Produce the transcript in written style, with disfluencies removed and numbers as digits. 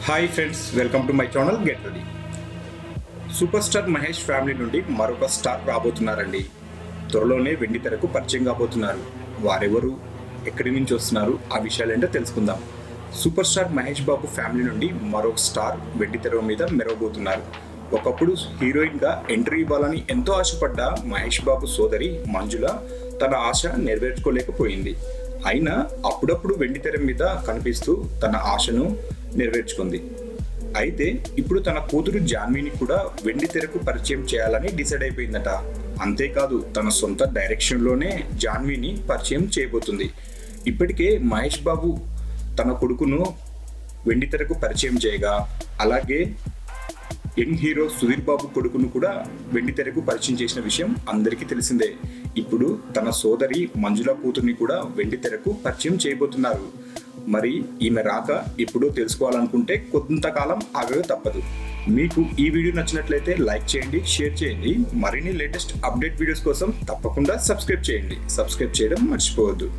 Hi friends, welcome to my channel get ready. Super star Mahesh family నుండి మరొక star రాబోతున్నారండి. త్వరలోనే వెండి తెరకు పరిచయం కాబోతున్నారు. వారెవరు, ఎక్కడి నుంచి వస్తున్నారు, ఆ విషయాలేంటో తెలుసుకుందాం. Super star Mahesh Babu family నుండి మరొక స్టార్ వెండి తెర మీద మెరవబోతున్నారు. ఒకప్పుడు హీరోయిన్గా ఎంట్రీ ఇవ్వాలని ఎంతో ఆశపడ్డ మహేష్ బాబు సోదరి మంజుల తన ఆశ నెరవేర్చుకోలేకపోయింది. అయినా అప్పుడప్పుడు వెండి తెర మీద కనిపిస్తూ తన ఆశను నెరవేర్చుకుంది. అయితే ఇప్పుడు తన కూతురు జాన్వీని కూడా వెండి తెరకు పరిచయం చేయాలని డిసైడ్ అయిపోయిందట. అంతేకాదు తన సొంత డైరెక్షన్లోనే జాన్వీని పరిచయం చేయబోతుంది. ఇప్పటికే మహేష్ బాబు తన కొడుకును వెండి తెరకు పరిచయం చేయగా, అలాగే యంగ్ హీరో సుధీర్ బాబు కొడుకును కూడా వెండి తెరకు పరిచయం చేసిన విషయం అందరికీ తెలిసిందే. ఇప్పుడు తన సోదరి మంజుల కూతుర్ని కూడా వెండి తెరకు పరిచయం చేయబోతున్నారు. మరి ఈమె రాక ఇప్పుడు తెలుసుకోవాలనుకుంటే కొంతకాలం ఆగక తప్పదు. మీకు ఈ వీడియో నచ్చినట్లయితే లైక్ చేయండి, షేర్ చేయండి. మరిన్ని లేటెస్ట్ అప్డేట్ వీడియోస్ కోసం తప్పకుండా సబ్స్క్రైబ్ చేయండి. సబ్స్క్రైబ్ చేయడం మర్చిపోవద్దు.